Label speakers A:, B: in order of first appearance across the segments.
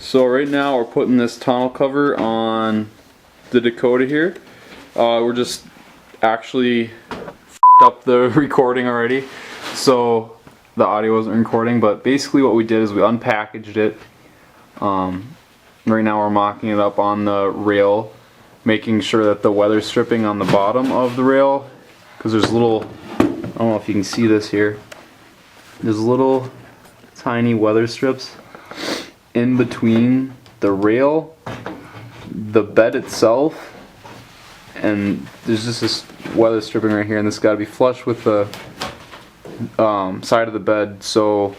A: So right now we're putting this tonneau cover on the Dakota here. We're just actually f***ed up the recording already, so the audio wasn't recording, but basically what we did is we unpackaged it. Right now we're mocking it up on the rail, making sure that the weather stripping on the bottom of the rail, because there's little, I don't know if you can see this here, there's little tiny weather strips in between the rail, the bed itself, and there's just this weather stripping right here, and this got to be flush with the side of the bed, so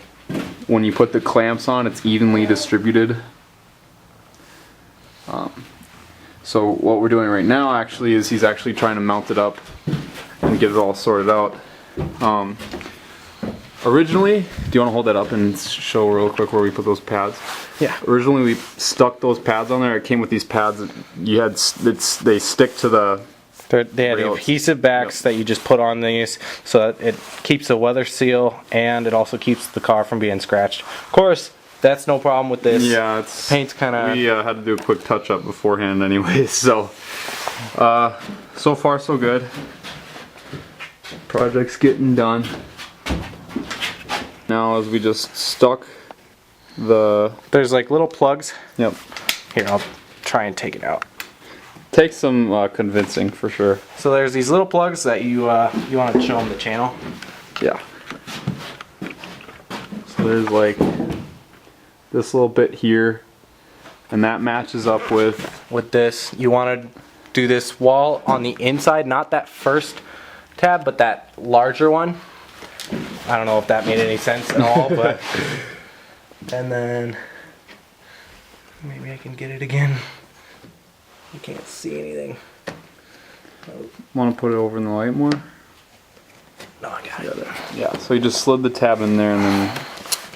A: when you put the clamps on, it's evenly distributed. So what we're doing right now actually is he's actually trying to mount it up and get it all sorted out. Originally, do you want to hold that up and show real quick where we put those pads?
B: Yeah.
A: Originally we stuck those pads on there. It came with these pads that you had, they stick to the
B: They had
A: rails.
B: adhesive backs that you just put on these so that it keeps the weather seal, and it also keeps the car from being scratched. Of course, that's no problem with this.
A: Yeah, it's
B: paint's kind of.
A: We had to do a quick touch up beforehand, anyways. So, so far so good. Project's getting done. Now, as we just stuck the.
B: There's like little plugs.
A: Yep.
B: Here, I'll try and take it out.
A: Takes some convincing for sure.
B: So there's these little plugs that you want to show them the channel.
A: Yeah. So there's like this little bit here, and that matches up with
B: this. You want to do this wall on the inside, not that first tab, but that larger one. I don't know if that made any sense at all, but and then maybe I can get it again. You can't see anything.
A: Want to put it over in the light more?
B: No, I got it.
A: Yeah, so you just slid the tab in there and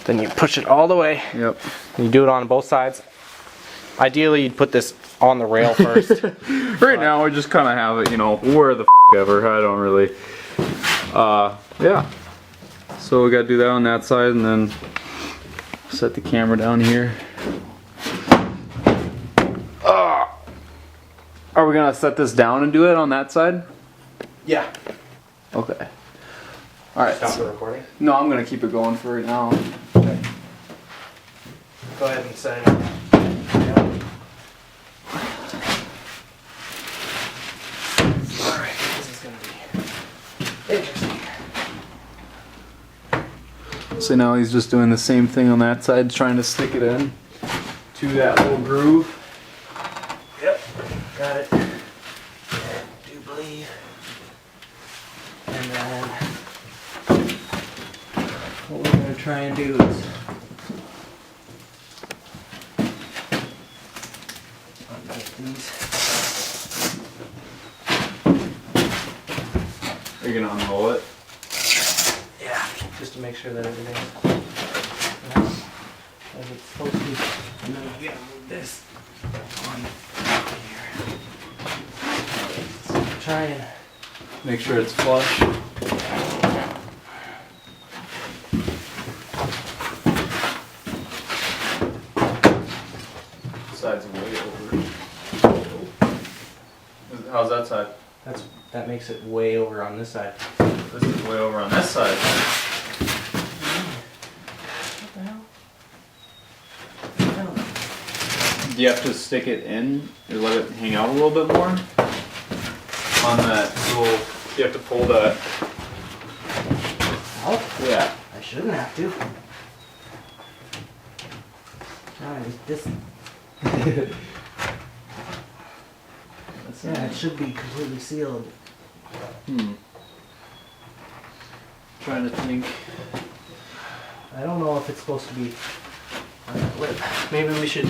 B: Then you push it all the way.
A: yep.
B: And you do it on both sides. Ideally, you'd put this on the rail first.
A: Right now we just kind of have it, you know, where the ever. I don't really. Yeah. So we got to do that on that side, and then set the camera down here. Are we gonna set this down and do it on that side?
B: Yeah.
A: Okay. All right.
B: Stop the recording.
A: No, I'm gonna keep it going for right now.
B: Okay. Go ahead and set it up. Alright, this is going to be interesting.
A: So now he's just doing the same thing on that side, trying to stick it in to that little groove.
B: Yep, got it. I do believe. And then what we're going to try and do is undo these.
A: Are you gonna unroll it?
B: Yeah, just to make sure that everything's as it's supposed to be. And then we gotta move this on here. So try and
A: Make sure it's flush. Side's way over. How's that side?
B: that makes it way over on this side.
A: This is way over on this side.
B: What the hell? What the hell?
A: Do you have to stick it in or let it hang out a little bit more? On that little, you have to pull that.
B: Oh,
A: Yeah.
B: I shouldn't have to. Alright, this. Yeah, it should be completely sealed.
A: Trying to think.
B: I don't know if it's supposed to be on that lip. Maybe we should.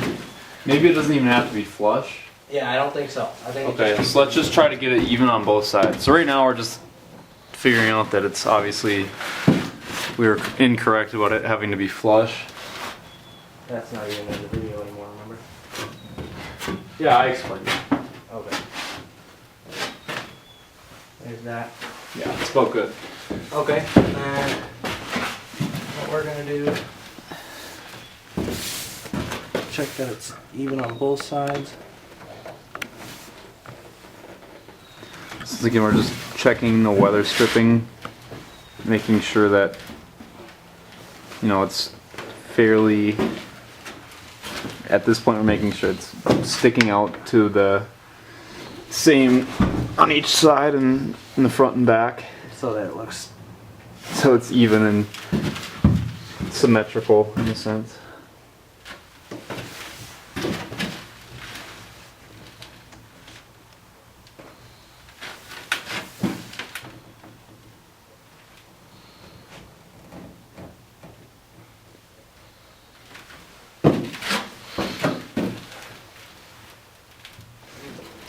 A: Maybe it doesn't even have to be flush.
B: Yeah, I don't think so. I think.
A: Okay, so let's just try to get it even on both sides. So right now we're just figuring out that it's obviously, we were incorrect about it having to be flush.
B: That's not even in the video anymore, remember?
A: Yeah, I explained it.
B: Okay. There's that.
A: Yeah, it's about good.
B: Okay, and what we're gonna do check that it's even on both sides.
A: So again, we're just checking the weather stripping, making sure that, you know, it's fairly, at this point we're making sure it's sticking out to the same on each side and in the front and back.
B: So that it looks,
A: So it's even and symmetrical in a sense.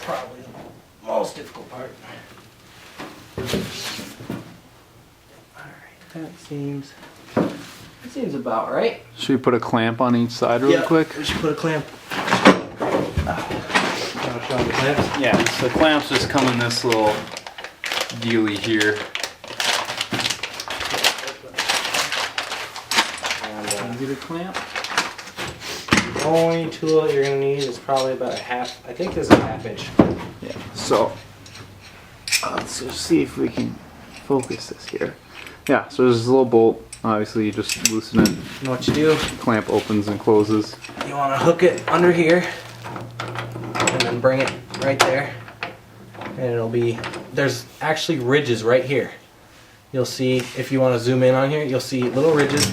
B: probably the most difficult part. Alright, that seems about right.
A: Should we put a clamp on each side really quick?
B: We should put a clamp. Wanna show the clamps?
A: Yeah, so the clamps just come in this little dealy here.
B: And,
A: Easy to clamp.
B: the only tool that you're gonna need is probably about a half. I think this is a ½ inch.
A: Yeah, so let's just see if we can focus this here. Yeah, so there's this little bolt. Obviously, you just loosen it.
B: You know what you do?
A: Clamp opens and closes.
B: You want to hook it under here and then bring it right there, and it'll be, there's actually ridges right here. You'll see, if you want to zoom in on here, you'll see little ridges,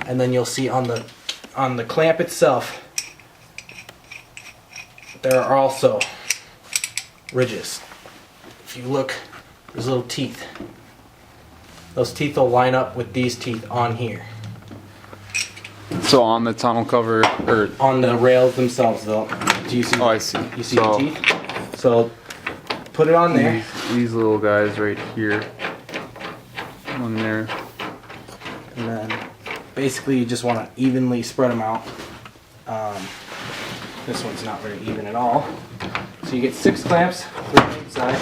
B: and then you'll see on the clamp itself there are also ridges. If you look, there's little teeth. Those teeth will line up with these teeth on here.
A: So on the tonneau cover, or
B: On the rails themselves, though. Do you see?
A: oh, I see.
B: You see
A: So
B: the teeth? So put it on there.
A: these little guys right here, on there.
B: And then basically you just want to evenly spread them out. This one's not very even at all. So you get 6 clamps, 3 on each side.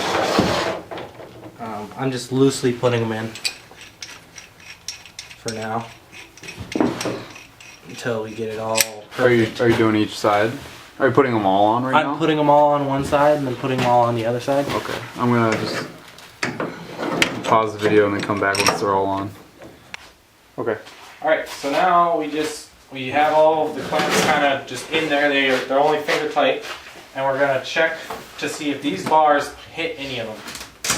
B: I'm just loosely putting them in for now until we get it all perfect.
A: Are you doing each side? Are you putting them all on right now?
B: I'm putting them all on one side and then putting them all on the other side.
A: Okay, I'm gonna just pause the video and then come back once they're all on. Okay.
B: Alright, so now we have all of the clamps kind of just in there. They're only finger tight, and we're gonna check to see if these bars hit any of them.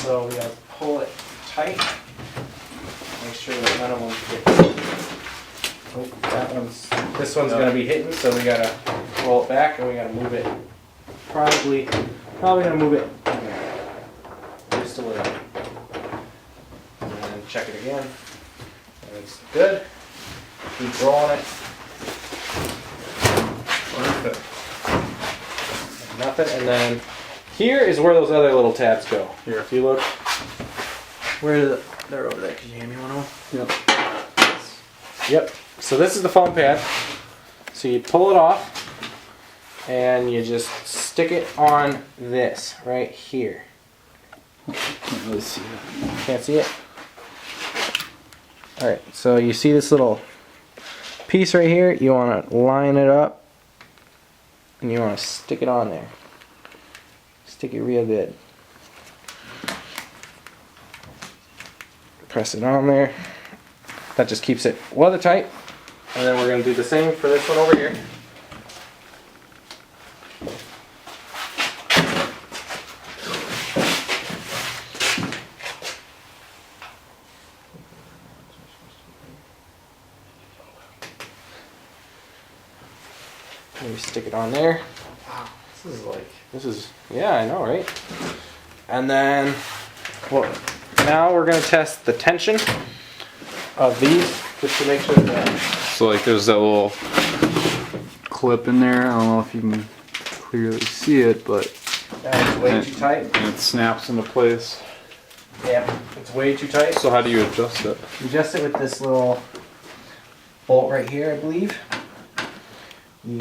B: So we gotta pull it tight, make sure that none of them hit. Oh, this one's gonna be hitting, so we gotta roll it back and we gotta move it. Probably gonna move it just a little. And then check it again. It's good. Keep rolling it. Perfect. Nothing, and then here is where those other little tabs go. Here, if you look, they're over there. Can you hand me one of them?
A: Yep.
B: Yep. So this is the foam pad. So you pull it off, and you just stick it on this right here.
A: Can't really see that.
B: Can't see it? Alright, so you see this little piece right here? You want to line it up, and you want to stick it on there. Stick it real good. Press it on there. That just keeps it weathertight. And then we're going to do the same for this one over here. Maybe stick it on there. Wow, yeah, I know, right? And then, well, now we're gonna test the tension of these, just to make sure that.
A: So like there's that little clip in there. I don't know if you can clearly see it, but
B: That is way too tight.
A: and it snaps into place.
B: Yep, it's way too tight.
A: So how do you adjust it?
B: You adjust it with this little bolt right here, I believe. You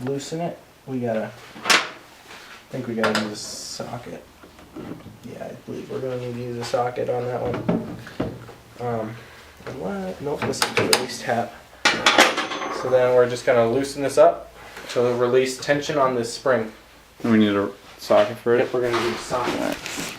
B: loosen it. I think we gotta use a socket. Yeah, I believe we're gonna need to use a socket on that one. Nope, this is the release tab. So then we're just gonna loosen this up. to release tension on this spring.
A: We need a socket for it.
B: Yep, we're gonna do the socket.